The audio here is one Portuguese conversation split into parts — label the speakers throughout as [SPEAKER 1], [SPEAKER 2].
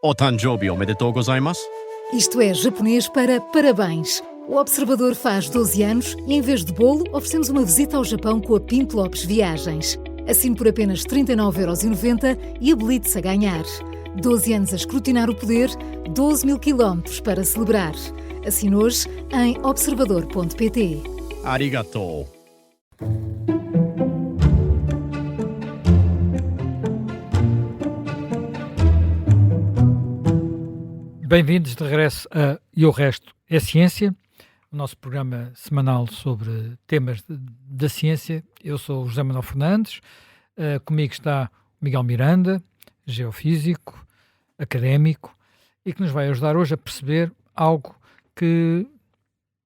[SPEAKER 1] O Tanjobi omedetou gozaimasu.
[SPEAKER 2] Isto é japonês para parabéns. O Observador faz 12 anos e, em vez de bolo, oferecemos uma visita ao Japão com a Pinto Lopes Viagens. Assine por apenas 39,90€ e habilite-se a ganhar. 12 anos a escrutinar o poder, 12 mil quilómetros para celebrar. Assine hoje em observador.pt.
[SPEAKER 1] Arigatou.
[SPEAKER 3] Bem-vindos de regresso a E o Resto é Ciência, o nosso programa semanal sobre temas da ciência. Eu sou o José Manuel Fernandes, comigo está o Miguel Miranda, geofísico, académico, e que nos vai ajudar hoje a perceber algo que,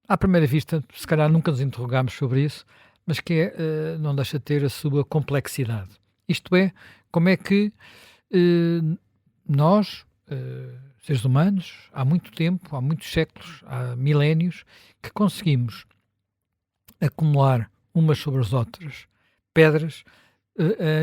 [SPEAKER 3] à primeira vista, se calhar nunca nos interrogámos sobre isso, mas que não deixa de ter a sua complexidade. Isto é, como é que nós... seres humanos, há muito tempo, há muitos séculos, há milénios, que conseguimos acumular umas sobre as outras pedras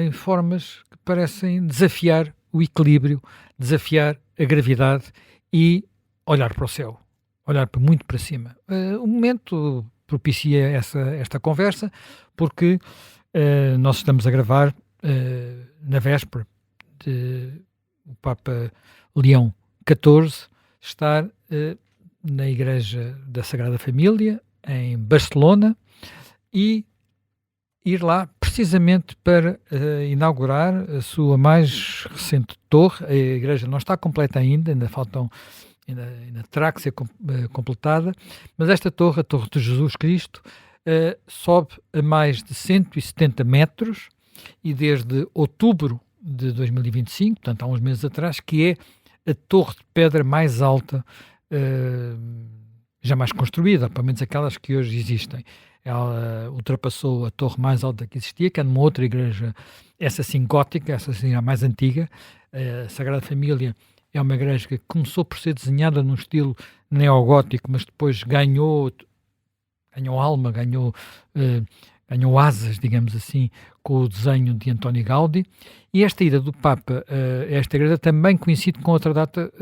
[SPEAKER 3] em formas que parecem desafiar o equilíbrio, desafiar a gravidade e olhar para o céu, olhar muito para cima. O momento propicia esta conversa, porque nós estamos a gravar na véspera de o Papa Leão XIV estar na Igreja da Sagrada Família, em Barcelona, e ir lá precisamente para inaugurar a sua mais recente torre. A igreja não está completa ainda terá que ser completada, mas esta torre, a Torre de Jesus Cristo, sobe a mais de 170 metros e desde outubro de 2025, portanto há uns meses atrás, que é a torre de pedra mais alta jamais construída, pelo menos aquelas que hoje existem. Ela ultrapassou a torre mais alta que existia, que é numa outra igreja, essa sim gótica, essa sim a mais antiga. A Sagrada Família é uma igreja que começou por ser desenhada num estilo neogótico, mas depois ganhou alma, ganhou asas, digamos assim, com o desenho de António Gaudí. E esta ida do Papa a esta igreja também coincide com outra data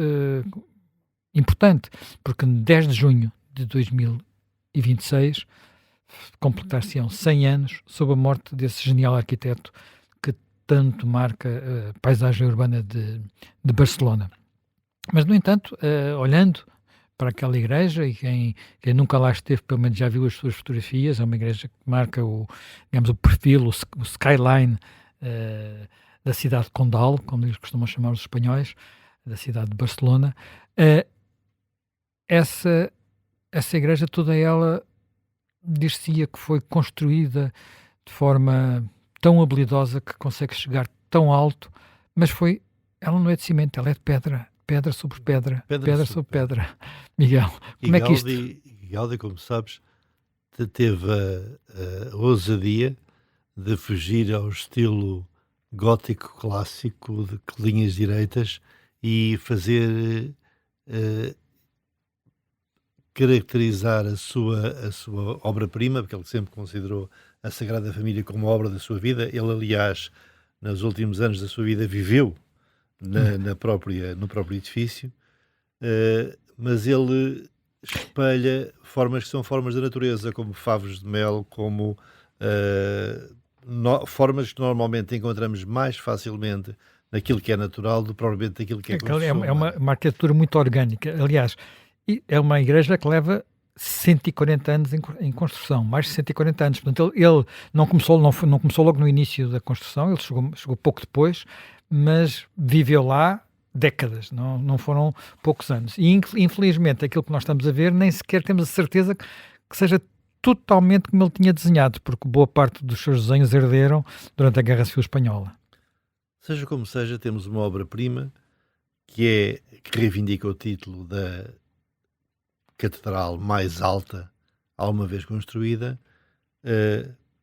[SPEAKER 3] importante, porque no 10 de junho de 2026 completar-se-ão 100 anos sob a morte desse genial arquiteto que tanto marca a paisagem urbana de Barcelona. Mas, no entanto, olhando para aquela igreja, e quem nunca lá esteve, pelo menos já viu as suas fotografias, é uma igreja que marca o perfil, o skyline da cidade de Condal, como eles costumam chamar os espanhóis, da cidade de Barcelona. Essa igreja, toda ela, dir-se-ia que foi construída de forma tão habilidosa que consegue chegar tão alto, mas ela não é de cimento, ela é de pedra. Pedra sobre pedra, pedra sobre pedra. Miguel, como é que isto...
[SPEAKER 4] Gaudí, como sabes, teve a ousadia de fugir ao estilo gótico clássico de linhas direitas e fazer caracterizar a sua obra-prima, porque ele sempre considerou a Sagrada Família como a obra da sua vida. Ele, aliás, nos últimos anos da sua vida viveu no próprio edifício, mas ele espelha formas que são formas da natureza, como favos de mel, como formas que normalmente encontramos mais facilmente naquilo que é natural do que propriamente naquilo que é construção.
[SPEAKER 3] É uma arquitetura muito orgânica. Aliás, é uma igreja que leva 140 anos em construção, mais de 140 anos. Portanto, ele não começou logo no início da construção, ele chegou pouco depois, mas viveu lá décadas, não foram poucos anos. E, infelizmente, aquilo que nós estamos a ver, nem sequer temos a certeza que seja totalmente como ele tinha desenhado, porque boa parte dos seus desenhos herderam durante a Guerra Civil Espanhola.
[SPEAKER 4] Seja como seja, temos uma obra-prima que reivindica o título da catedral mais alta alguma vez construída,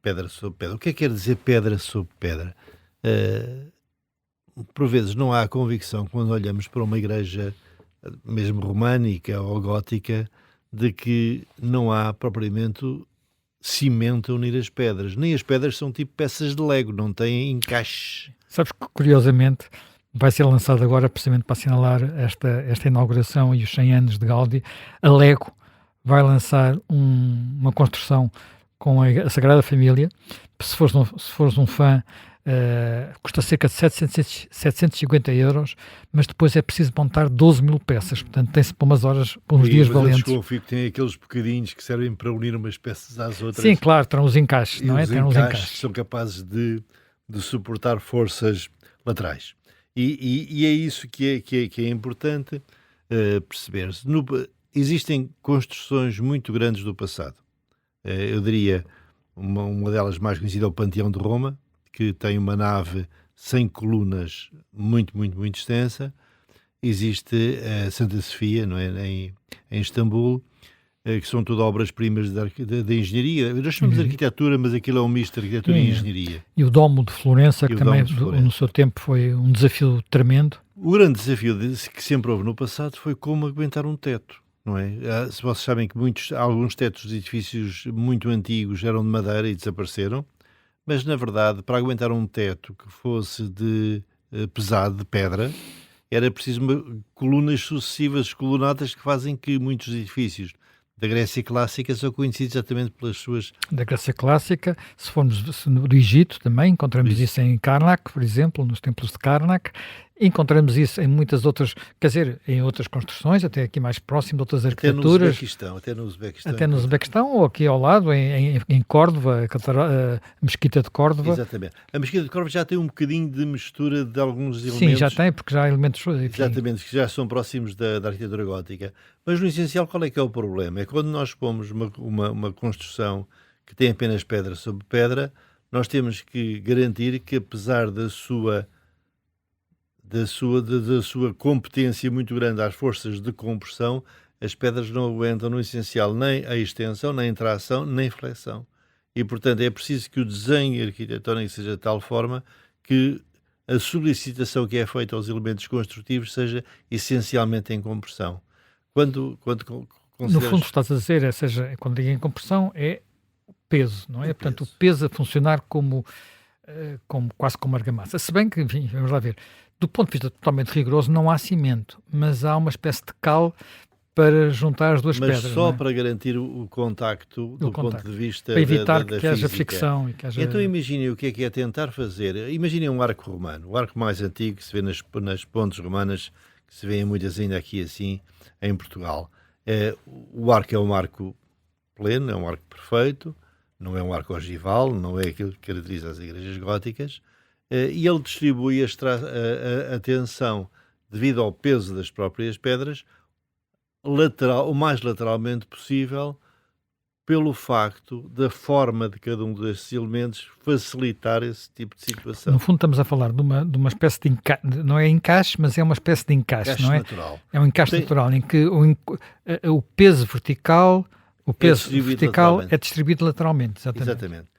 [SPEAKER 4] pedra sobre pedra. O que é que quer dizer pedra sobre pedra? Por vezes não há convicção, quando olhamos para uma igreja mesmo românica ou gótica, de que não há propriamente cimento a unir as pedras. Nem as pedras são tipo peças de Lego, não têm encaixe.
[SPEAKER 3] Sabes que, curiosamente, vai ser lançado agora, precisamente para assinalar esta inauguração e os 100 anos de Gaudí. A Lego vai lançar uma construção com a Sagrada Família. Se fores um fã, custa cerca de 750 euros, mas depois é preciso montar 12 mil peças, portanto tem-se para umas horas, para uns dias valentes.
[SPEAKER 4] Eu desconfio que tem aqueles bocadinhos que servem para unir umas peças às outras.
[SPEAKER 3] Sim, claro, terão os encaixes, não é? Terão os encaixes.
[SPEAKER 4] São capazes de suportar forças laterais. E é isso que é importante perceber-se. Existem construções muito grandes do passado. Eu diria, uma delas mais conhecida é o Panteão de Roma, que tem uma nave sem colunas muito, muito, muito extensa. Existe a Santa Sofia, não é? em Istambul, que são tudo obras-primas da engenharia. Nós chamamos de arquitetura, mas aquilo é um misto de arquitetura e engenharia.
[SPEAKER 3] E o Domo de Florença, que também no seu tempo foi um desafio tremendo.
[SPEAKER 4] O grande desafio que sempre houve no passado foi como aguentar um teto, não é? Se vocês sabem que alguns tetos de edifícios muito antigos eram de madeira e desapareceram, mas na verdade, para aguentar um teto que fosse pesado, de pedra, era preciso colunas sucessivas, colunatas, que fazem que muitos edifícios da Grécia Clássica são conhecidos exatamente pelas suas...
[SPEAKER 3] Da Grécia Clássica, se formos do Egito também, encontramos isso em Karnak, por exemplo, nos templos de Karnak. Encontramos isso em muitas outras, quer dizer, em outras construções, até aqui mais próximo de outras arquiteturas.
[SPEAKER 4] Até no Uzbequistão.
[SPEAKER 3] Até no Uzbequistão, ou aqui ao lado, em Córdoba, a Mesquita de Córdoba.
[SPEAKER 4] Exatamente. A Mesquita de Córdoba já tem um bocadinho de mistura de alguns elementos.
[SPEAKER 3] Sim, já tem, porque já há elementos... Enfim.
[SPEAKER 4] Exatamente, que já são próximos da arquitetura gótica. Mas no essencial, qual é que é o problema? É quando nós pomos uma construção que tem apenas pedra sobre pedra, nós temos que garantir que, apesar da sua competência muito grande às forças de compressão, as pedras não aguentam, no essencial, nem a extensão, nem a tração, nem a flexão. E, portanto, é preciso que o desenho arquitetónico seja de tal forma que a solicitação que é feita aos elementos construtivos seja essencialmente em compressão. Quando
[SPEAKER 3] No fundo, estás a dizer, seja, quando digo em compressão, é o peso, não é? Portanto, o peso a funcionar quase como argamassa. Se bem que, enfim, vamos lá ver, do ponto de vista totalmente rigoroso, não há cimento, mas há uma espécie de cal para juntar as duas pedras.
[SPEAKER 4] Mas só
[SPEAKER 3] não é?
[SPEAKER 4] Para garantir o contacto do ponto de vista
[SPEAKER 3] para evitar
[SPEAKER 4] da
[SPEAKER 3] que haja
[SPEAKER 4] física.
[SPEAKER 3] fricção. E que haja...
[SPEAKER 4] Então imaginem o que é tentar fazer. Imaginem um arco romano, o arco mais antigo que se vê nas pontes romanas, que se vêem muitas ainda aqui assim, em Portugal. O arco é um arco pleno, é um arco perfeito, não é um arco ogival, não é aquilo que caracteriza as igrejas góticas, e ele distribui a tensão devido ao peso das próprias pedras o mais lateralmente possível, pelo facto da forma de cada um desses elementos facilitar esse tipo de situação.
[SPEAKER 3] No fundo estamos a falar de uma espécie de encaixe, não é encaixe, mas é uma espécie de encaixe, não é?
[SPEAKER 4] Natural.
[SPEAKER 3] É um encaixe natural, em que o peso vertical é distribuído lateralmente.
[SPEAKER 4] Exatamente.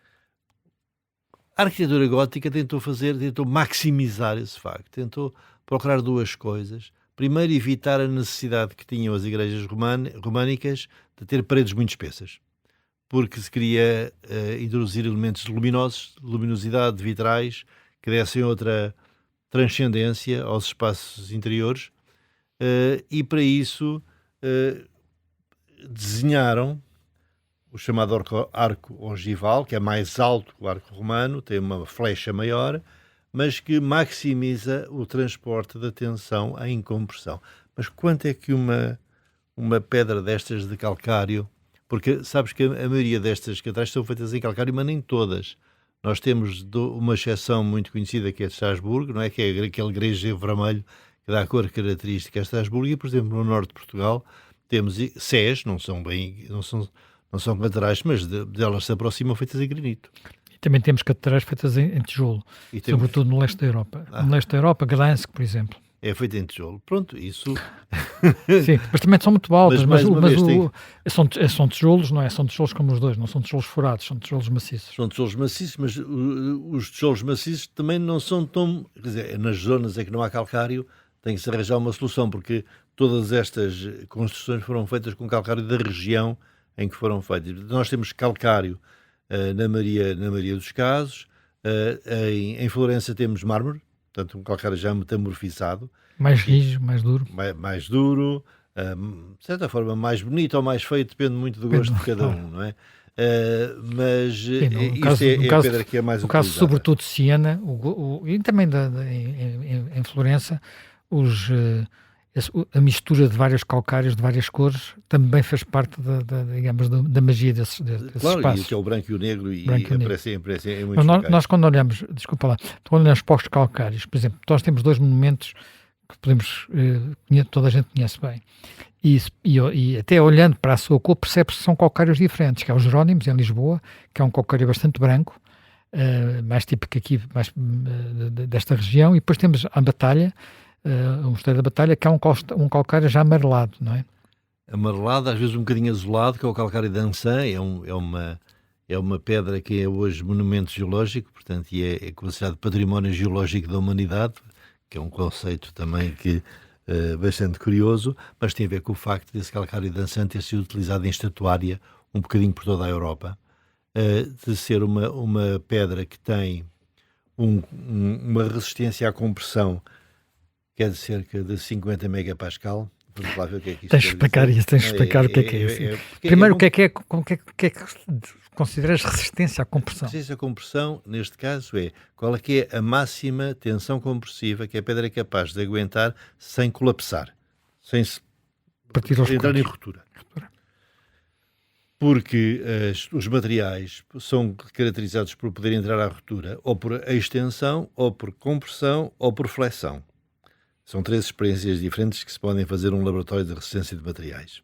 [SPEAKER 4] A arquitetura gótica tentou maximizar esse facto, tentou procurar duas coisas. Primeiro, evitar a necessidade que tinham as igrejas românicas de ter paredes muito espessas, porque se queria introduzir elementos luminosos, luminosidade, vitrais, que dessem outra transcendência aos espaços interiores, e para isso desenharam o chamado arco ogival, que é mais alto que o arco romano, tem uma flecha maior, mas que maximiza o transporte da tensão em compressão. Mas quanto é que uma pedra destas de calcário, porque sabes que a maioria destas catedrais são feitas em calcário, mas nem todas. Nós temos uma exceção muito conhecida, que é de Estrasburgo, não é? Que é aquele grego vermelho que dá a cor característica a Estrasburgo, e, por exemplo, no norte de Portugal temos Sés, não são catedrais, mas delas se aproximam, feitas em granito.
[SPEAKER 3] E também temos catedrais feitas em tijolo, sobretudo no leste da Europa. No leste da Europa, Gdansk, por exemplo.
[SPEAKER 4] É feito em tijolo. Pronto, isso...
[SPEAKER 3] Sim, mas também são muito altas.
[SPEAKER 4] São
[SPEAKER 3] tijolos, não é? São tijolos como os dois, não são tijolos furados, são tijolos maciços.
[SPEAKER 4] São tijolos maciços, mas os tijolos maciços também não são tão... Quer dizer, nas zonas em que não há calcário, tem que se arranjar uma solução, porque todas estas construções foram feitas com calcário da região em que foram feitas. Nós temos calcário na maioria dos casos. Em Florença temos mármore, portanto um calcário já metamorfizado,
[SPEAKER 3] Mais rijo, mais duro.
[SPEAKER 4] mais duro, de certa forma mais bonito ou mais feio, depende muito do gosto de cada um, não é? Mas
[SPEAKER 3] Sim, no
[SPEAKER 4] isto
[SPEAKER 3] caso-
[SPEAKER 4] é
[SPEAKER 3] no
[SPEAKER 4] a
[SPEAKER 3] caso-
[SPEAKER 4] pedra que é mais
[SPEAKER 3] No caso,
[SPEAKER 4] utilizada.
[SPEAKER 3] sobretudo, de Siena e também em Florença, a mistura de vários calcários de várias cores também fez parte digamos, da magia desses
[SPEAKER 4] Claro, e
[SPEAKER 3] espaços.
[SPEAKER 4] que é o branco e o negro, e
[SPEAKER 3] Branco e o negro.
[SPEAKER 4] aparecem em muitos
[SPEAKER 3] Mas nós,
[SPEAKER 4] locais.
[SPEAKER 3] nós quando olhamos, desculpa lá, quando olhamos para os calcários, por exemplo, nós temos dois monumentos que podemos, toda a gente conhece bem. E até olhando para a sua cor, percebe-se que são calcários diferentes, que é o Jerónimos, em Lisboa, que é um calcário bastante branco, mais típico aqui, desta região, e depois temos a Batalha, o Mosteiro da Batalha, que é um calcário já amarelado, não é?
[SPEAKER 4] Amarelado, às vezes um bocadinho azulado, que é o calcário de Ançã, é uma pedra que é hoje monumento geológico, portanto, e é considerado património geológico da humanidade, que é um conceito também que bastante curioso, mas tem a ver com o facto desse calcário de Ançã ter sido utilizado em estatuária um bocadinho por toda a Europa, de ser uma pedra que tem uma resistência à compressão que é de cerca de 50 megapascal. Vamos lá ver o que é que isto
[SPEAKER 3] Tens de
[SPEAKER 4] quer
[SPEAKER 3] explicar
[SPEAKER 4] dizer.
[SPEAKER 3] isso, tens de explicar o que é isso.
[SPEAKER 4] Porque
[SPEAKER 3] Primeiro,
[SPEAKER 4] bom-
[SPEAKER 3] o que é que consideras resistência à compressão?
[SPEAKER 4] Resistência à compressão, neste caso, qual é que é a máxima tensão compressiva que a pedra é capaz de aguentar sem colapsar, sem
[SPEAKER 3] Partir aos
[SPEAKER 4] entrar em
[SPEAKER 3] bocados.
[SPEAKER 4] ruptura. Porque os materiais são caracterizados por poder entrar à ruptura ou por extensão, ou por compressão, ou por flexão. São três experiências diferentes que se podem fazer num laboratório de resistência de materiais.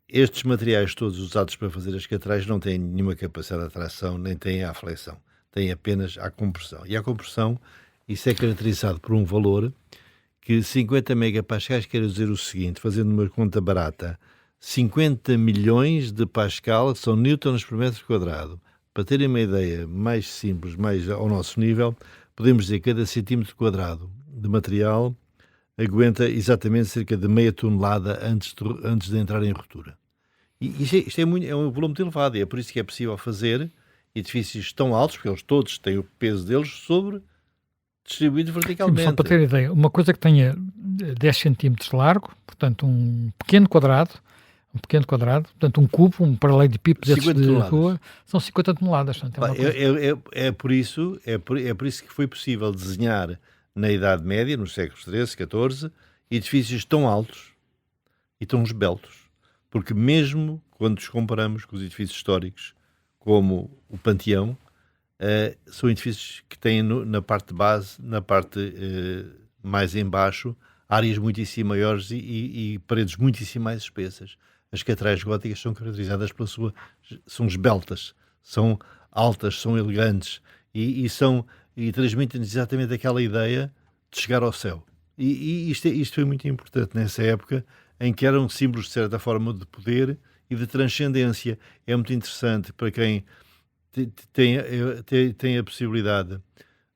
[SPEAKER 4] Estes materiais todos usados para fazer as catedrais não têm nenhuma capacidade de atração, nem têm a flexão. Têm apenas a compressão. E a compressão, isso é caracterizado por um valor que 50 megapascais quer dizer o seguinte, fazendo uma conta barata, 50 milhões de pascal são newtons por metro quadrado. Para terem uma ideia mais simples, mais ao nosso nível, podemos dizer que cada centímetro quadrado de material aguenta exatamente cerca de meia tonelada antes de entrar em ruptura. E isto é um volume muito elevado, e é por isso que é possível fazer edifícios tão altos, porque eles todos têm o peso deles distribuído
[SPEAKER 3] Sim,
[SPEAKER 4] verticalmente.
[SPEAKER 3] só para ter ideia, uma coisa que tenha 10 centímetros de largo, portanto um pequeno quadrado, portanto um cubo, um paralelepípedo desses
[SPEAKER 4] 50
[SPEAKER 3] de
[SPEAKER 4] toneladas.
[SPEAKER 3] rua, são 50 toneladas. Portanto, é uma coisa...
[SPEAKER 4] É por isso que foi possível desenhar na Idade Média, nos séculos XIII, XIV, edifícios tão altos e tão esbeltos. Porque mesmo quando os comparamos com os edifícios históricos, como o Panteão, são edifícios que têm na parte de base, na parte mais em baixo, áreas muitíssimo maiores e paredes muitíssimo mais espessas. As catedrais góticas são caracterizadas são esbeltas, são altas, são elegantes e transmitem exatamente aquela ideia de chegar ao céu. E isto foi muito importante nessa época, em que eram símbolos, de certa forma, de poder e de transcendência. É muito interessante para quem tem a possibilidade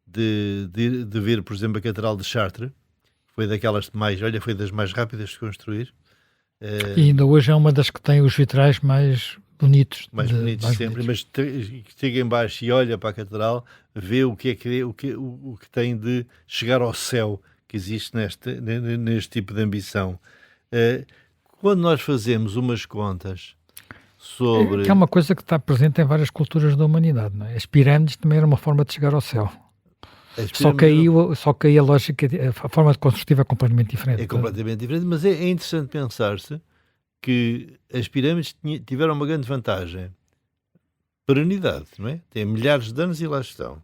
[SPEAKER 4] de ver, por exemplo, a Catedral de Chartres. Foi foi das mais rápidas de construir.
[SPEAKER 3] E ainda hoje é uma das que tem os vitrais mais bonitos.
[SPEAKER 4] Mais bonitos sempre, mas chega em baixo e olha para a Catedral, vê o que tem de chegar ao céu que existe neste tipo de ambição. Quando nós fazemos umas contas sobre...
[SPEAKER 3] Que é uma coisa que está presente em várias culturas da humanidade, não é? As pirâmides também era uma forma de chegar ao céu. Só que aí a lógica, a forma construtiva é completamente diferente.
[SPEAKER 4] É completamente diferente, mas é interessante pensar-se que as pirâmides tiveram uma grande vantagem. Perenidade, não é? Tem milhares de anos e lá estão.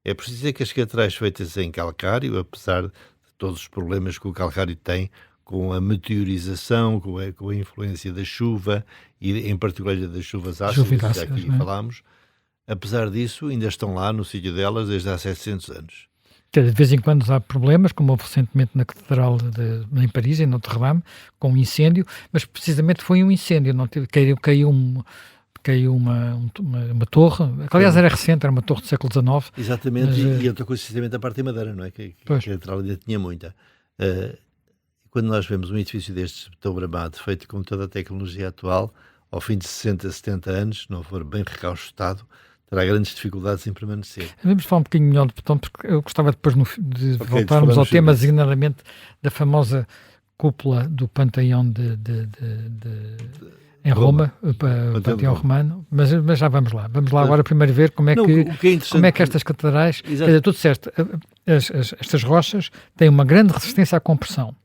[SPEAKER 4] É preciso dizer que as catedrais feitas em calcário, apesar de todos os problemas que o calcário tem, com a meteorização, com a influência da chuva, e em particular das chuvas ácidas, que aqui falámos, apesar disso, ainda estão lá no sítio delas desde há 700 anos.
[SPEAKER 3] De vez em quando há problemas, como houve recentemente na Catedral em Paris, em Notre Dame, com um incêndio, mas precisamente foi um incêndio, não teve, caiu uma torre, que aliás era recente, era uma torre do século XIX.
[SPEAKER 4] Exatamente,
[SPEAKER 3] mas,
[SPEAKER 4] e outra coisa, precisamente a parte de madeira, não é? Que a Catedral ainda tinha muita. Quando nós vemos um edifício destes tão bramado, feito com toda a tecnologia atual, ao fim de 60, 70 anos, se não for bem recaustado, terá grandes dificuldades em permanecer.
[SPEAKER 3] Vamos falar um bocadinho melhor do botão, porque eu gostava depois de voltarmos ao
[SPEAKER 4] falamos
[SPEAKER 3] tema,
[SPEAKER 4] sobre isso.
[SPEAKER 3] designadamente da famosa cúpula do Panteão em Roma, Panteão Romano, mas já vamos lá. Vamos lá agora primeiro ver como é que estas catedrais, quer dizer, tu disseste, estas rochas têm uma grande resistência à compressão,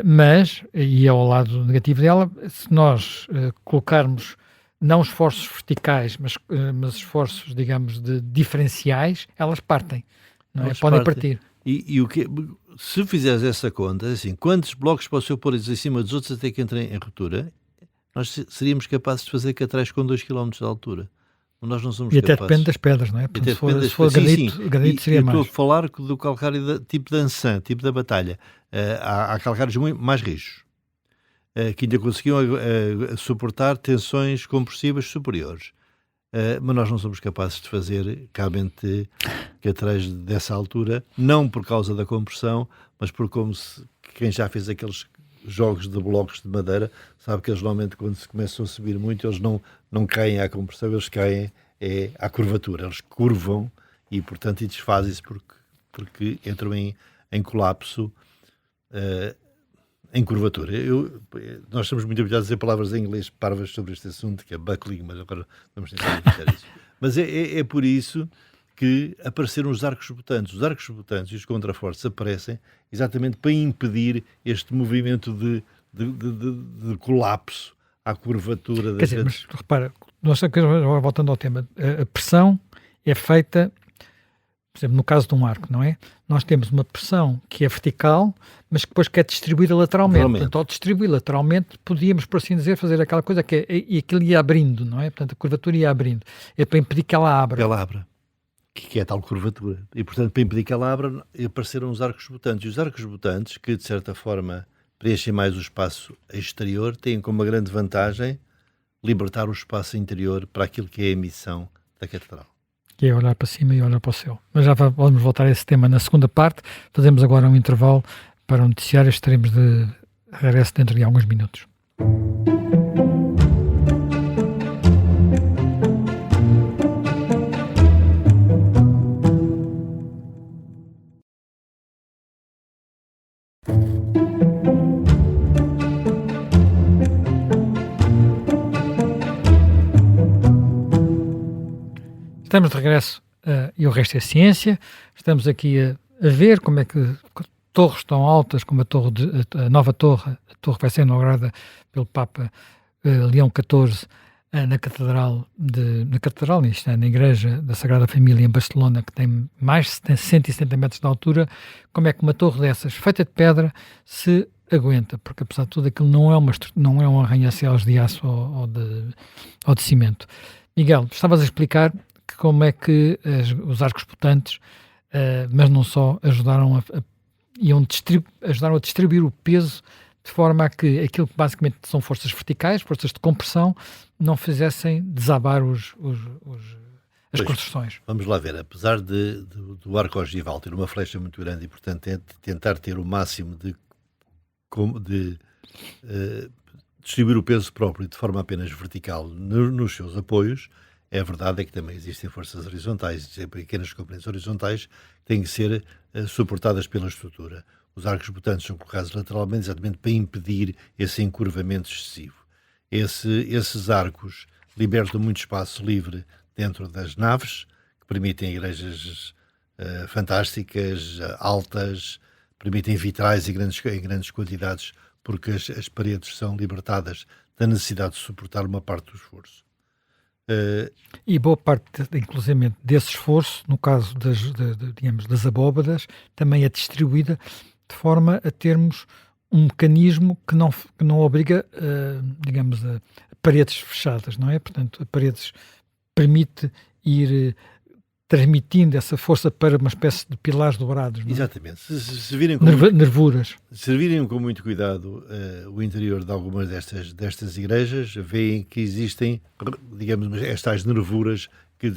[SPEAKER 3] mas, e é ao lado negativo dela, se nós colocarmos não esforços verticais, mas esforços, digamos, diferenciais, elas partem, não é? Podem partir.
[SPEAKER 4] E se fizeres essa conta, assim, quantos blocos posso eu pôr em cima dos outros até que entrem em ruptura, nós seríamos capazes de fazer catedrais com 2 km de altura. Nós não somos capazes.
[SPEAKER 3] E até depende das pedras, não é? Porque se for granito seria mais.
[SPEAKER 4] Eu estou a falar do calcário tipo de Ançã, tipo da Batalha. Há calcários muito mais rijos, que ainda conseguiam suportar tensões compressivas superiores. Mas nós não somos capazes de fazer cabente catedrais dessa altura, não por causa da compressão, mas por quem já fez aqueles jogos de blocos de madeira sabe que eles normalmente, quando se começam a subir muito, eles não caem à compressão, eles caem à curvatura, eles curvam e portanto desfazem-se porque entram em colapso, em curvatura. Nós estamos muito habituados a dizer palavras em inglês parvas sobre este assunto, que é buckling, mas agora vamos tentar evitar isso. Mas é por isso que apareceram os arcos botantes. Os arcos botantes e os contrafortes aparecem exatamente para impedir este movimento de colapso à curvatura.
[SPEAKER 3] Quer dizer, mas repara, nós agora voltando ao tema, a pressão é feita, por exemplo, no caso de um arco, não é? Nós temos uma pressão que é vertical, mas que depois que é distribuída lateralmente. Portanto, ao distribuir lateralmente, podíamos, por assim dizer, fazer aquela coisa e aquilo ia abrindo, não é? Portanto, a curvatura ia abrindo. É para impedir que ela abra.
[SPEAKER 4] Que é a tal curvatura. E, portanto, para impedir que ela abra, apareceram os arcos botantes. E os arcos botantes, que de certa forma preenchem mais o espaço exterior, têm como uma grande vantagem libertar o espaço interior para aquilo que é a emissão da catedral.
[SPEAKER 3] Que é olhar para cima e olhar para o céu. Mas já vamos voltar a esse tema na segunda parte. Fazemos agora um intervalo para o noticiário. Estaremos de regresso dentro de alguns minutos. Estamos de regresso e o resto é ciência. Estamos aqui a ver como é que torres tão altas como a nova torre, a torre que vai ser inaugurada pelo Papa Leão XIV na Catedral, na Igreja da Sagrada Família em Barcelona, que tem mais de 170 metros de altura, como é que uma torre dessas, feita de pedra, se aguenta, porque apesar de tudo aquilo não é um arranha-céus de aço ou de cimento. Miguel, estavas a explicar como é que os arcos botantes, mas não só, ajudaram a distribuir o peso de forma a que aquilo que basicamente são forças verticais, forças de compressão, não fizessem desabar as construções.
[SPEAKER 4] Vamos lá ver, apesar do arco ogival ter uma flecha muito grande e, portanto, tentar ter o máximo de distribuir o peso próprio de forma apenas vertical nos seus apoios, a verdade é que também existem forças horizontais, pequenas componentes horizontais que têm que ser suportadas pela estrutura. Os arcos botantes são colocados lateralmente exatamente para impedir esse encurvamento excessivo. Esses arcos libertam muito espaço livre dentro das naves, que permitem igrejas fantásticas, altas, permitem vitrais em grandes quantidades, porque as paredes são libertadas da necessidade de suportar uma parte do esforço.
[SPEAKER 3] E boa parte, inclusive, desse esforço, no caso das abóbadas, também é distribuída de forma a termos um mecanismo que não obriga, a paredes fechadas, não é? Portanto, a paredes permite ir transmitindo essa força para uma espécie de pilares dobrados. Não é?
[SPEAKER 4] Exatamente. Se virem
[SPEAKER 3] nervuras.
[SPEAKER 4] Se virem com muito cuidado o interior de algumas destas igrejas, veem que existem, digamos, estas nervuras que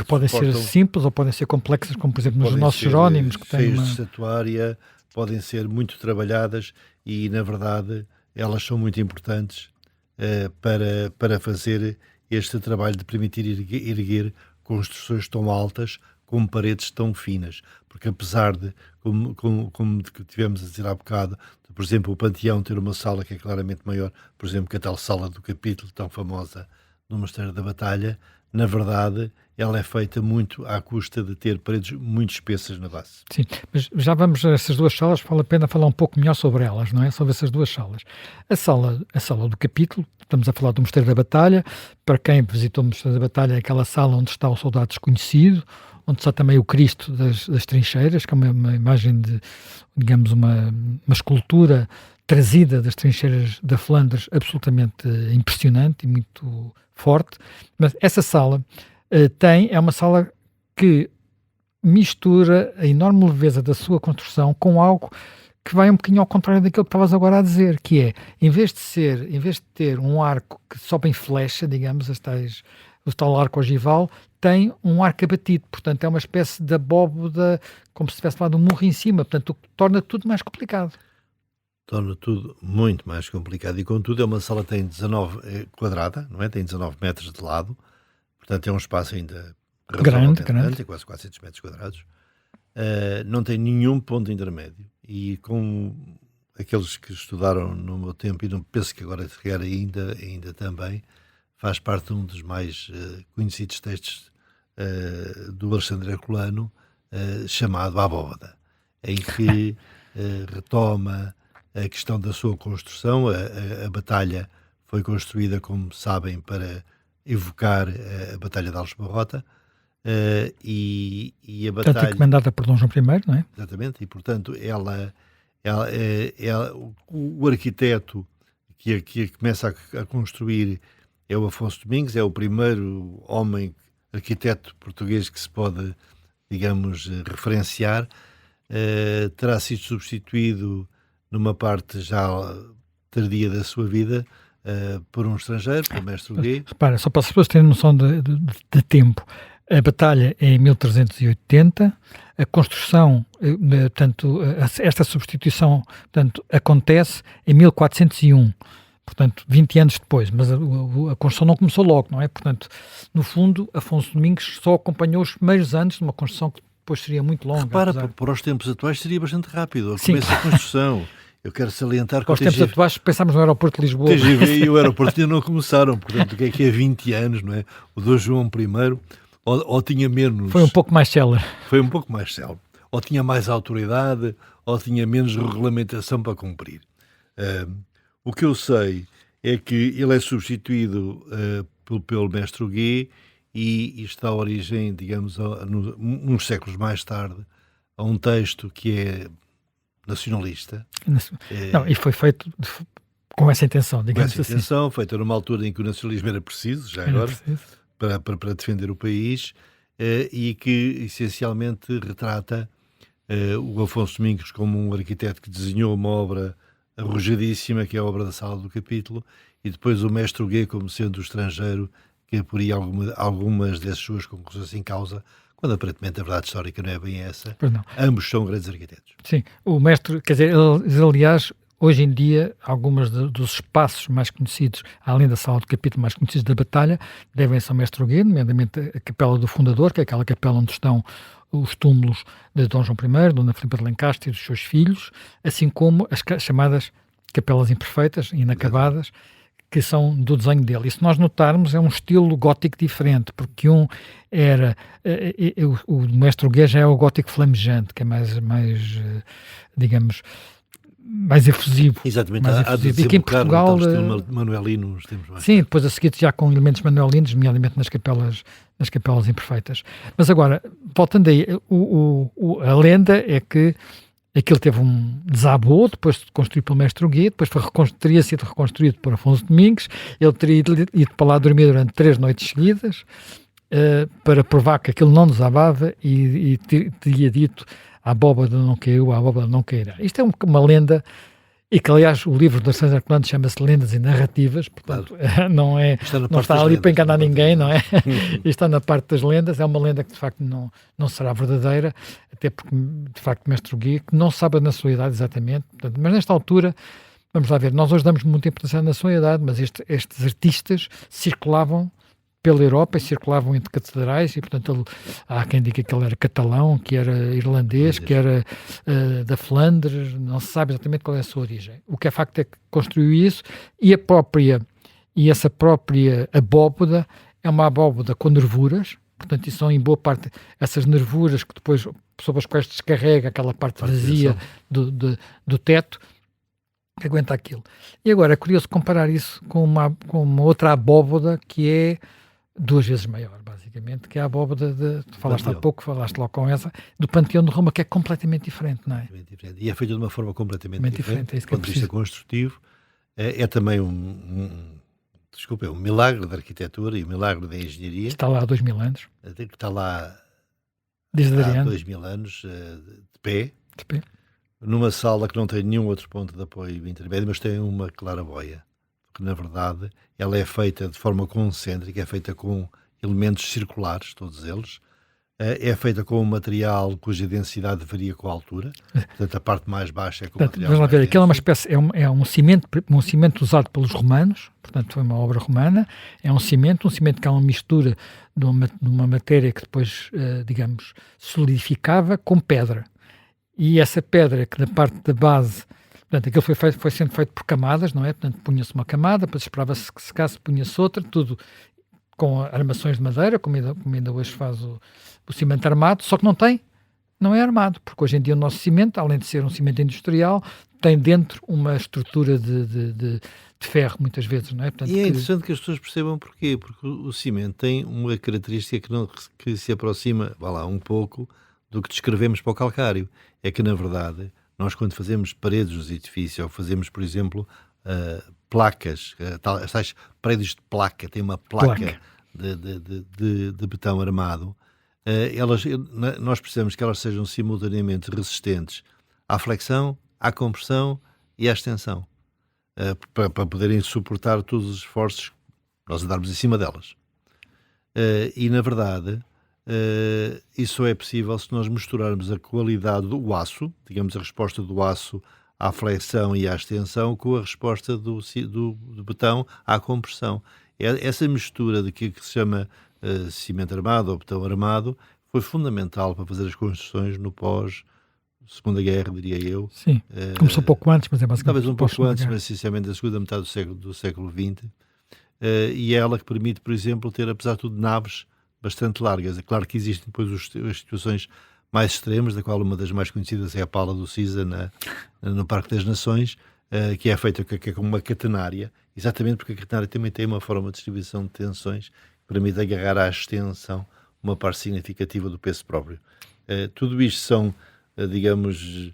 [SPEAKER 3] podem ser simples ou podem ser complexas, como por exemplo nos nossos Jerónimos, que têm
[SPEAKER 4] uma estatuária, podem ser muito trabalhadas e, na verdade, elas são muito importantes para fazer este trabalho de permitir erguer construções tão altas com paredes tão finas, porque apesar de, como que tivemos a dizer há bocado, de, por exemplo, o Panteão ter uma sala que é claramente maior, por exemplo, que a tal sala do capítulo tão famosa no Mosteiro da Batalha, na verdade, ela é feita muito à custa de ter paredes muito espessas na base.
[SPEAKER 3] Sim, mas já vamos a essas duas salas, vale a pena falar um pouco melhor sobre elas, não é? Sobre essas duas salas. A sala do capítulo, estamos a falar do Mosteiro da Batalha, para quem visitou o Mosteiro da Batalha, é aquela sala onde está o soldado desconhecido, onde está também o Cristo das trincheiras, que é uma imagem de, digamos, uma escultura trazida das trincheiras da Flandres, absolutamente impressionante e muito forte. Mas essa sala é uma sala que mistura a enorme leveza da sua construção com algo que vai um bocadinho ao contrário daquilo que estavas agora a dizer, que é, em vez de ter um arco que sobe em flecha, digamos, o tal arco ogival, tem um arco abatido, portanto é uma espécie de abóboda, como se tivesse lá de um murro em cima, portanto o que torna tudo mais complicado.
[SPEAKER 4] Torna tudo muito mais complicado e, contudo, é uma sala que tem 19 quadrada, não é? Tem 19 metros de lado, portanto é um espaço ainda
[SPEAKER 3] grande,
[SPEAKER 4] tem quase 400 metros quadrados. Não tem nenhum ponto intermédio e, com aqueles que estudaram no meu tempo, e não penso que agora chegar ainda também, faz parte de um dos mais conhecidos textos do Alexandre Herculano, chamado A Abóbada, em que retoma a questão da sua construção. A batalha foi construída, como sabem, para evocar a Batalha de Aljubarrota, e a batalha...
[SPEAKER 3] Portanto, encomendada por Dom João I, não é?
[SPEAKER 4] Exatamente, e portanto o arquiteto que começa a construir é o Afonso Domingos, é o primeiro homem arquiteto português que se pode, digamos, referenciar. Terá sido substituído numa parte já tardia da sua vida por um estrangeiro, por o mestre Huguet.
[SPEAKER 3] Repara, só para as pessoas terem noção de tempo, a batalha é em 1380, a construção, portanto, esta substituição, portanto, acontece em 1401, portanto, 20 anos depois, mas a construção não começou logo, não é? Portanto, no fundo, Afonso Domingos só acompanhou os primeiros anos de uma construção que depois seria muito longa.
[SPEAKER 4] Repara, para os tempos atuais seria bastante rápido, começa a construção. Eu quero salientar que
[SPEAKER 3] para os tempos atuais pensámos no aeroporto de Lisboa.
[SPEAKER 4] O TGV e o aeroporto ainda não começaram, portanto, o que é 20 anos, não é? O Dom João I, ou tinha menos...
[SPEAKER 3] Foi um pouco mais célere.
[SPEAKER 4] Foi um pouco mais célere. Ou tinha mais autoridade, ou tinha menos regulamentação para cumprir. O que eu sei é que ele é substituído pelo mestre Huguet e está a origem, digamos, uns séculos mais tarde, a um texto que é nacionalista.
[SPEAKER 3] Não, e foi feito com essa intenção, digamos assim.
[SPEAKER 4] Com essa intenção, feita numa altura em que o nacionalismo era preciso, já agora, para defender o país, e que essencialmente retrata o Afonso Domingos como um arquiteto que desenhou uma obra arrojadíssima, que é a obra da Sala do Capítulo, e depois o mestre Huguet como sendo o estrangeiro que poria algumas dessas suas conclusões em causa, quando aparentemente a verdade histórica não é bem essa. Ambos são grandes arquitetos.
[SPEAKER 3] Sim, o mestre, quer dizer, aliás, hoje em dia, alguns dos espaços mais conhecidos, além da Sala do Capítulo mais conhecidos da Batalha, devem-se ao mestre Huguet, nomeadamente a Capela do Fundador, que é aquela capela onde estão os túmulos de Dom João I, Dona Filipa de Lencastre e dos seus filhos, assim como as chamadas capelas imperfeitas, inacabadas, que são do desenho dele. E se nós notarmos, é um estilo gótico diferente, porque um era... o mestre Huguet já é o gótico flamejante, que é mais digamos, mais efusivo.
[SPEAKER 4] Exatamente,
[SPEAKER 3] mais
[SPEAKER 4] há de
[SPEAKER 3] efusivo. E que em Portugal...
[SPEAKER 4] manuelino nos tempos mais.
[SPEAKER 3] Sim, depois a seguir já com elementos manuelinos, nomeadamente nas capelas imperfeitas. Mas agora, voltando aí, a lenda é que aquilo teve um desabou, depois de construído pelo mestre Huguet, depois teria sido reconstruído por Afonso Domingos, ele teria ido para lá dormir durante 3 noites seguidas, para provar que aquilo não desabava, e teria dito: a abóbada não caiu, a abóbada não cairá. Isto é uma lenda, e que aliás o livro de Alexandre Herculano chama-se Lendas e Narrativas, portanto não está ali para enganar ninguém, não é? Isto está na parte das lendas. É uma lenda que de facto não será verdadeira, até porque de facto o mestre Huguet, que não sabe a nacionalidade exatamente, portanto, mas nesta altura, vamos lá ver, nós hoje damos muita importância à nacionalidade, mas estes artistas circulavam pela Europa e circulavam entre catedrais, e portanto há quem diga que ele era catalão, que era irlandês, que era da Flandres, não se sabe exatamente qual é a sua origem. O que é facto é que construiu isso, e essa própria abóboda é uma abóboda com nervuras, portanto, isso são em boa parte essas nervuras que depois, sobre as quais descarrega aquela parte vazia do teto, que aguenta aquilo. E agora é curioso comparar isso com uma outra abóboda que é 2 vezes maior, basicamente, que é a abóboda tu falaste há pouco, falaste logo com essa, do Panteão de Roma, que é completamente diferente, não é?
[SPEAKER 4] Diferente. E é feita de uma forma completamente diferente.
[SPEAKER 3] É isso
[SPEAKER 4] Do
[SPEAKER 3] que
[SPEAKER 4] ponto de vista construtivo, é também um milagre da arquitetura e um milagre da engenharia.
[SPEAKER 3] Está lá há 2000 anos.
[SPEAKER 4] Que está lá
[SPEAKER 3] Desde
[SPEAKER 4] há
[SPEAKER 3] Adriano.
[SPEAKER 4] 2000 anos, de pé,
[SPEAKER 3] De pé.
[SPEAKER 4] numa sala que não tem nenhum outro ponto de apoio intermédio, mas tem uma claraboia, que na verdade ela é feita de forma concêntrica, é feita com elementos circulares, todos eles, é feita com um material cuja densidade varia com a altura, portanto a parte mais baixa é com o
[SPEAKER 3] Portanto,
[SPEAKER 4] material
[SPEAKER 3] vamos lá ver,
[SPEAKER 4] mais
[SPEAKER 3] aquilo é uma
[SPEAKER 4] denso.
[SPEAKER 3] espécie, é um cimento usado pelos romanos, portanto foi uma obra romana, é um cimento que é uma mistura de uma matéria que depois, digamos, solidificava com pedra. E essa pedra que na parte da base, portanto, aquilo foi sendo feito por camadas, não é? Portanto, punha-se uma camada, depois esperava-se que secasse, punha-se outra, tudo com armações de madeira, como ainda hoje faz o cimento armado, só que não é armado, porque hoje em dia o nosso cimento, além de ser um cimento industrial, tem dentro uma estrutura de ferro, muitas vezes, não é? Portanto,
[SPEAKER 4] E é interessante que as pessoas percebam porquê, porque o cimento tem uma característica que se aproxima, vá lá, um pouco do que descrevemos para o calcário. É que, na verdade, nós quando fazemos paredes dos edifícios, ou fazemos, por exemplo, placas, as tais paredes de placa, tem uma placa de betão armado, nós precisamos que elas sejam simultaneamente resistentes à flexão, à compressão e à extensão, para poderem suportar todos os esforços que nós andarmos em cima delas. E, na verdade, isso é possível se nós misturarmos a qualidade do aço, digamos a resposta do aço à flexão e à extensão, com a resposta do betão à compressão. Essa mistura de que se chama cimento armado ou betão armado foi fundamental para fazer as construções no pós-Segunda Guerra, diria eu.
[SPEAKER 3] sim, começou pouco antes, mas é basicamente
[SPEAKER 4] Talvez um pouco antes, mas essencialmente da segunda metade do século XX. E é ela que permite, por exemplo, ter, apesar de tudo, naves bastante largas. É claro que existem depois as situações mais extremas, da qual uma das mais conhecidas é a pala do Cisa no Parque das Nações, que é feita com uma catenária, exatamente porque a catenária também tem uma forma de distribuição de tensões que permite agarrar à extensão uma parte significativa do peso próprio. Tudo isto são, digamos,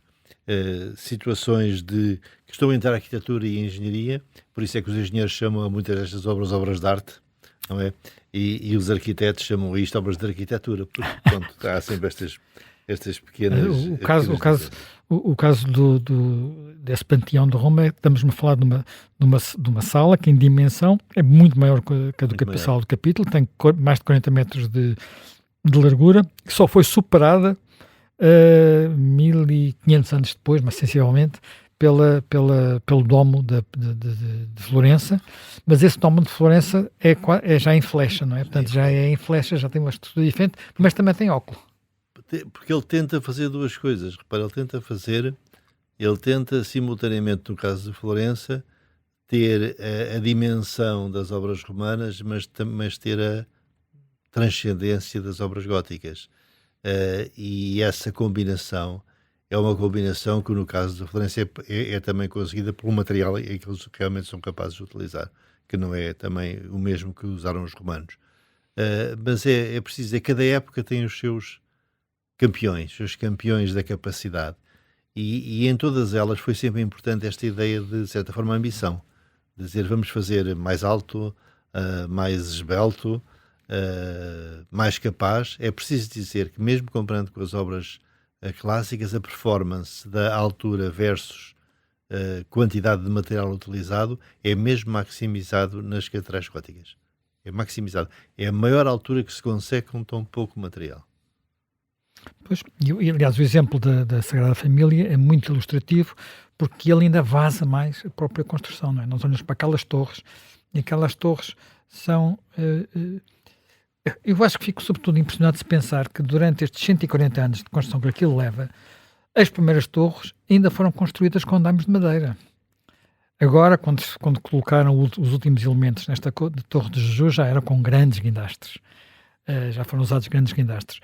[SPEAKER 4] situações que estão entre a arquitetura e a engenharia, por isso é que os engenheiros chamam muitas destas obras de arte, não é? E os arquitetos chamam isto obras de arquitetura, porque pronto, há sempre estas pequenas...
[SPEAKER 3] O caso desse Panteão de Roma, estamos a falar de uma sala que em dimensão é muito maior que a do sala do capítulo, tem mais de 40 metros de largura, que só foi superada 1500 anos depois, mas sensivelmente, pelo domo de Florença, mas esse domo de Florença é já em flecha, não é? Portanto, já é em flecha, já tem uma estrutura diferente, mas também tem óculo.
[SPEAKER 4] Porque ele tenta fazer duas coisas. Repara, ele tenta simultaneamente, no caso de Florença, ter a dimensão das obras romanas, mas ter a transcendência das obras góticas. E essa combinação é uma combinação que, no caso de Florença, é também conseguida pelo material que eles realmente são capazes de utilizar, que não é também o mesmo que usaram os romanos. Mas é preciso dizer que cada época tem os seus campeões da capacidade. E em todas elas foi sempre importante esta ideia de certa forma, ambição. De dizer, vamos fazer mais alto, mais esbelto, mais capaz. É preciso dizer que, mesmo comparando com as obras clássicas, a performance da altura versus quantidade de material utilizado é mesmo maximizado nas catedrais góticas. É maximizado. É a maior altura que se consegue com tão pouco material.
[SPEAKER 3] Pois, e aliás, o exemplo da Sagrada Família é muito ilustrativo, porque ele ainda vaza mais a própria construção, não é? Nós olhamos para aquelas torres, e aquelas torres são Eu acho que fico sobretudo impressionado de se pensar que durante estes 140 anos de construção que aquilo leva, as primeiras torres ainda foram construídas com andames de madeira. Agora, quando colocaram os últimos elementos nesta de Torre de Jesus, já era com grandes guindastres. Já foram usados grandes guindastres.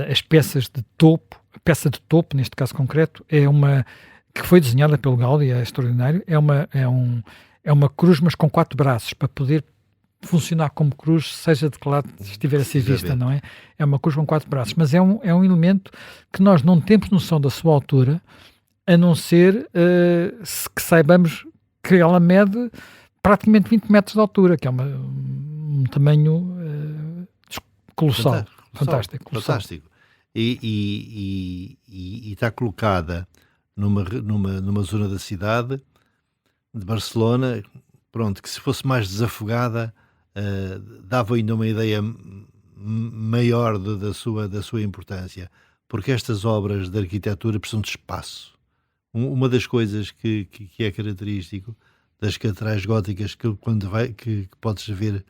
[SPEAKER 3] As peças de topo, a peça de topo, neste caso concreto, é uma que foi desenhada pelo Gaudí, é extraordinário, é uma cruz, mas com 4 braços, para poder funcionar como cruz, seja de que lado estiver a ser vista, não é? É uma cruz com 4 braços, mas é um elemento que nós não temos noção da sua altura, a não ser que saibamos que ela mede praticamente 20 metros de altura, que é um tamanho colossal. Fantástico.
[SPEAKER 4] Fantástico. E está colocada numa zona da cidade de Barcelona, pronto, que se fosse mais desafogada, dava ainda uma ideia maior da sua importância, porque estas obras de arquitetura precisam de espaço. Uma das coisas que é característico das catedrais góticas que podes ver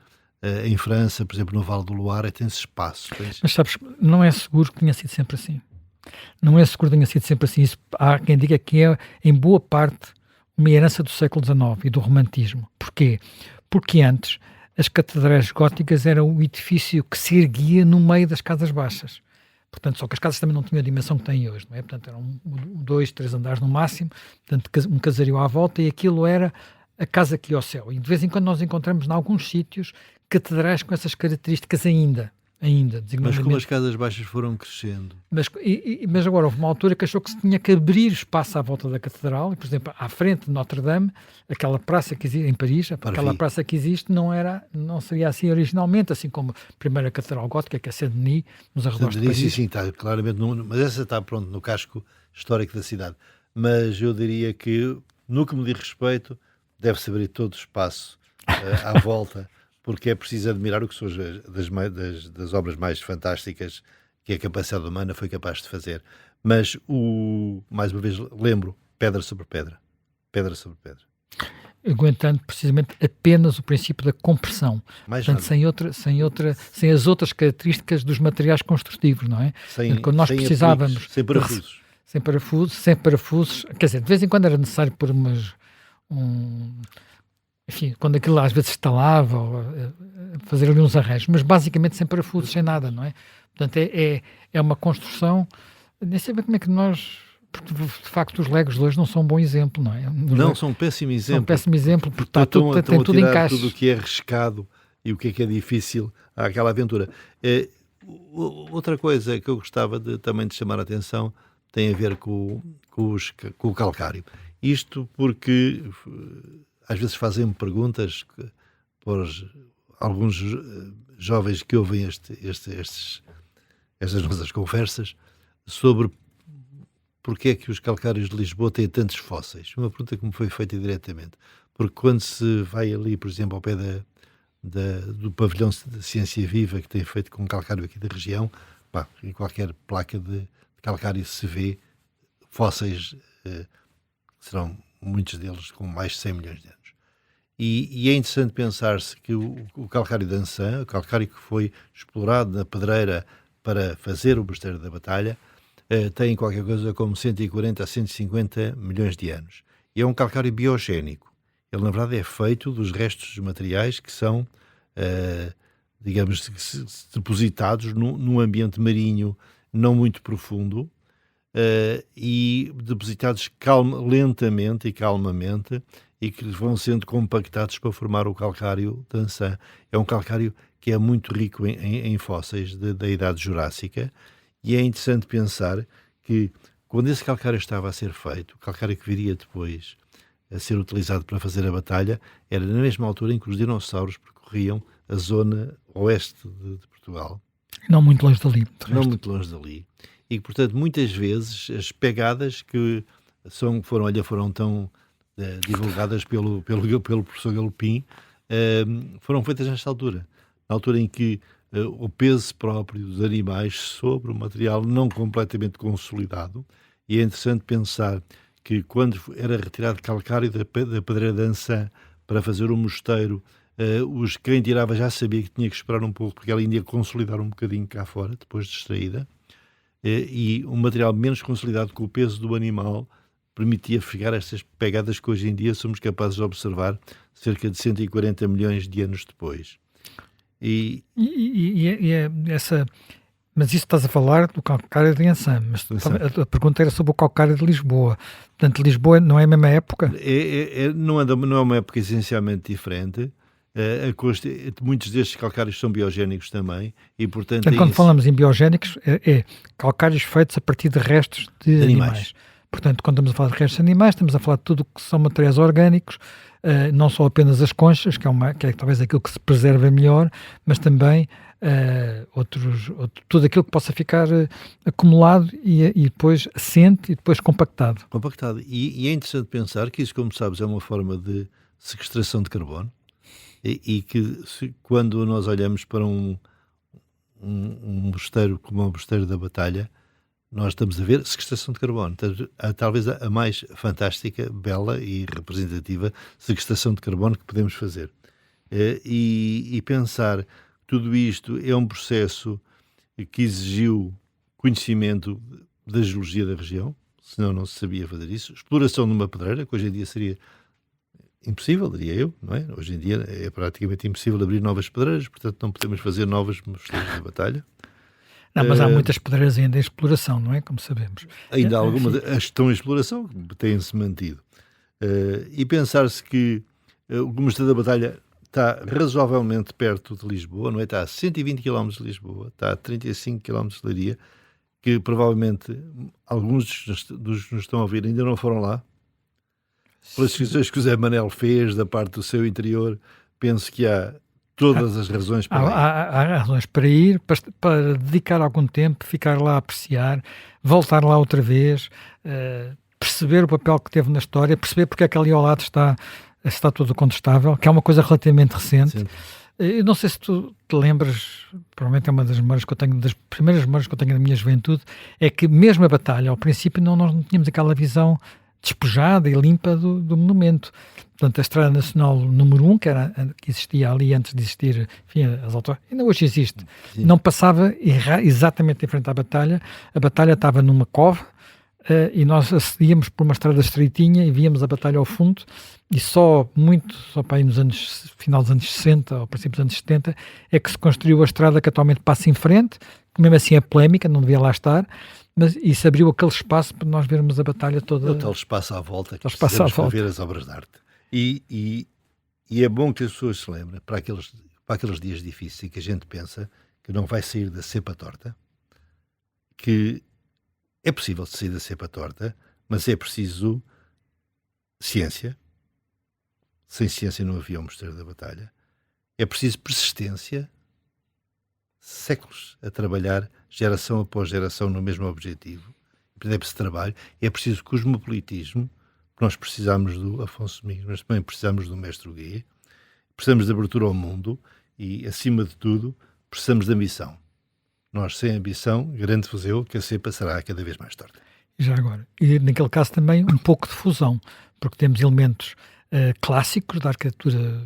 [SPEAKER 4] em França, por exemplo, no Vale do Loire, tem-se espaço.
[SPEAKER 3] Mas sabes, não é seguro que tenha sido sempre assim. Não é seguro que tenha sido sempre assim. Isso, há quem diga que é, em boa parte, uma herança do século XIX e do romantismo. Porquê? Porque antes as catedrais góticas eram o edifício que se erguia no meio das casas baixas. Portanto, só que as casas também não tinham a dimensão que têm hoje, não é? Portanto, eram 2, 3 andares no máximo, portanto, um casario à volta, e aquilo era a casa que ia ao céu. E de vez em quando nós encontramos, em alguns sítios, catedrais com essas características ainda.
[SPEAKER 4] Mas como as casas baixas foram crescendo.
[SPEAKER 3] Mas agora houve uma altura que achou que se tinha que abrir espaço à volta da catedral, e, por exemplo, à frente de Notre-Dame, aquela praça que existe em Paris, aquela praça que existe não seria assim originalmente, assim como a primeira catedral gótica, que é Saint-Denis, nos arredores de Paris.
[SPEAKER 4] Sim, está claramente, mas essa está pronto no casco histórico da cidade. Mas eu diria que, no que me diz respeito, deve-se abrir todo o espaço à volta, porque é preciso admirar o que são das obras mais fantásticas que a capacidade humana foi capaz de fazer. Mas, mais uma vez, lembro, pedra sobre pedra. Pedra sobre pedra.
[SPEAKER 3] Aguentando precisamente apenas o princípio da compressão. Portanto, sem as outras características dos materiais construtivdos, não é? Quando nós precisávamos... Sem parafusos. Quer dizer, de vez em quando era necessário pôr enfim, quando aquilo às vezes estalava, ou fazer ali uns arranjos, mas basicamente sem parafusos, sem nada, não é? Portanto, é uma construção, nem sei bem como é que nós, porque de facto os Legos de hoje não são um bom exemplo, não é?
[SPEAKER 4] São um péssimo exemplo.
[SPEAKER 3] São um péssimo exemplo, porque tem tudo em caixa.
[SPEAKER 4] Tudo o que é arriscado e o que é difícil àquela aventura. Outra coisa que eu gostava também de chamar a atenção tem a ver com o calcário. Isto porque... às vezes fazem-me perguntas por alguns jovens que ouvem estas nossas conversas sobre porque é que os calcários de Lisboa têm tantos fósseis. Uma pergunta que me foi feita diretamente. Porque quando se vai ali, por exemplo, ao pé do pavilhão de Ciência Viva, que tem feito com calcário aqui da região, em qualquer placa de calcário se vê fósseis, serão muitos deles com mais de 100 milhões de anos. E é interessante pensar-se que o calcário de Ançã, o calcário que foi explorado na pedreira para fazer o Mosteiro da Batalha, tem qualquer coisa como 140 a 150 milhões de anos. E é um calcário biogénico. Ele, na verdade, é feito dos restos dos materiais que são, digamos, depositados num ambiente marinho não muito profundo, e depositados lentamente e calmamente, e que vão sendo compactados para formar o calcário de Ançã. É um calcário que é muito rico em fósseis da Idade Jurássica, e é interessante pensar que quando esse calcário estava a ser feito, o calcário que viria depois a ser utilizado para fazer a batalha, era na mesma altura em que os dinossauros percorriam a zona oeste de Portugal.
[SPEAKER 3] Não muito longe dali.
[SPEAKER 4] Muito longe dali. E, portanto, muitas vezes as pegadas que foram tão divulgadas pelo professor Galopim foram feitas nesta altura. Na altura em que o peso próprio dos animais sobre o material não completamente consolidado. E é interessante pensar que quando era retirado calcário da pedreira de Ançã para fazer o mosteiro Quem tirava já sabia que tinha que esperar um pouco, porque ela ainda ia consolidar um bocadinho cá fora, depois de extraída, e um material menos consolidado com o peso do animal permitia ficar estas pegadas que hoje em dia somos capazes de observar cerca de 140 milhões de anos depois.
[SPEAKER 3] Mas isso estás a falar do calcário de Ansan, mas a pergunta era sobre o calcário de Lisboa. Portanto, Lisboa não é a mesma época?
[SPEAKER 4] Não é uma época essencialmente diferente. Muitos destes calcários são biogénicos também, e portanto
[SPEAKER 3] quando falamos em biogénicos, é calcários feitos a partir de restos de animais. Portanto, quando estamos a falar de restos de animais, estamos a falar de tudo o que são materiais orgânicos, não só apenas as conchas, que é talvez aquilo que se preserva melhor, mas também tudo aquilo que possa ficar acumulado e depois assente e depois compactado.
[SPEAKER 4] E é interessante pensar que isso, como sabes, é uma forma de sequestração de carbono, e que quando nós olhamos para um mosteiro como o Mosteiro da Batalha, nós estamos a ver sequestração de carbono, talvez a mais fantástica, bela e representativa sequestração de carbono que podemos fazer. E pensar que tudo isto é um processo que exigiu conhecimento da geologia da região, senão não se sabia fazer isso. Exploração numa pedreira, que hoje em dia seria impossível, diria eu, não é? Hoje em dia é praticamente impossível abrir novas pedreiras, portanto não podemos fazer novos mosteiros da batalha.
[SPEAKER 3] Não, mas há muitas pedreiras ainda em exploração, não é? Como sabemos.
[SPEAKER 4] Ainda há algumas que estão em exploração, têm-se mantido. E pensar-se que o Mosteiro da Batalha está razoavelmente perto de Lisboa, não é? Está a 120 km de Lisboa, está a 35 km de Leiria, que provavelmente alguns dos que nos estão a ouvir ainda não foram lá. Pelas descrições que o Zé Manel fez da parte do seu interior, penso que há todas as razões para ir.
[SPEAKER 3] Há razões para ir, para dedicar algum tempo, ficar lá a apreciar, voltar lá outra vez, perceber o papel que teve na história, perceber porque é que ali ao lado está tudo contestável, que é uma coisa relativamente recente. Sim. Eu não sei se tu te lembras, provavelmente é uma das memórias que eu tenho, das primeiras memórias que eu tenho da minha juventude, é que mesmo a batalha, ao princípio, nós não tínhamos aquela visão despejada e limpa do monumento. Portanto, a Estrada Nacional número 1, que existia ali antes de existir, enfim, as autoridades, ainda hoje existe, sim, não passava exatamente em frente à batalha. A batalha estava numa cove, e nós acedíamos por uma estrada estreitinha e víamos a batalha ao fundo, e só para aí final dos anos 60 ou princípios dos anos 70 é que se construiu a estrada que atualmente passa em frente, que mesmo assim é polémica, não devia lá estar, mas isso abriu aquele espaço para nós vermos a batalha toda.
[SPEAKER 4] O tal espaço à volta que precisamos para ver as obras de arte. E é bom que as pessoas se lembrem, para aqueles dias difíceis, que a gente pensa que não vai sair da cepa torta, que é possível sair da cepa torta, mas é preciso ciência. Sem ciência não havia o Mosteiro da Batalha. É preciso persistência, séculos a trabalhar, geração após geração, no mesmo objetivo. É preciso trabalho. É preciso cosmopolitismo. Nós precisamos do Afonso Domingos, mas também precisamos do Mestre Huguet. Precisamos de abertura ao mundo e, acima de tudo, precisamos de ambição. Nós, sem ambição, garanto-vos eu que a cepa será cada vez mais torta.
[SPEAKER 3] Já agora, e naquele caso também um pouco de fusão, porque temos elementos clássicos da arquitetura,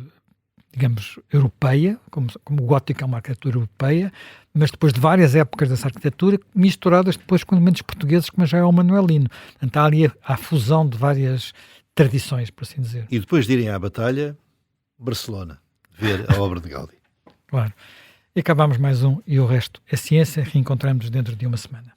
[SPEAKER 3] digamos, europeia, como o gótico é uma arquitetura europeia, mas depois de várias épocas dessa arquitetura, misturadas depois com elementos portugueses, como já é o manuelino. Portanto, há ali a fusão de várias tradições, por assim dizer.
[SPEAKER 4] E depois de irem à batalha, Barcelona, ver a obra de Gaudí.
[SPEAKER 3] Claro. E acabamos mais um, e o resto é ciência. Reencontramos dentro de uma semana.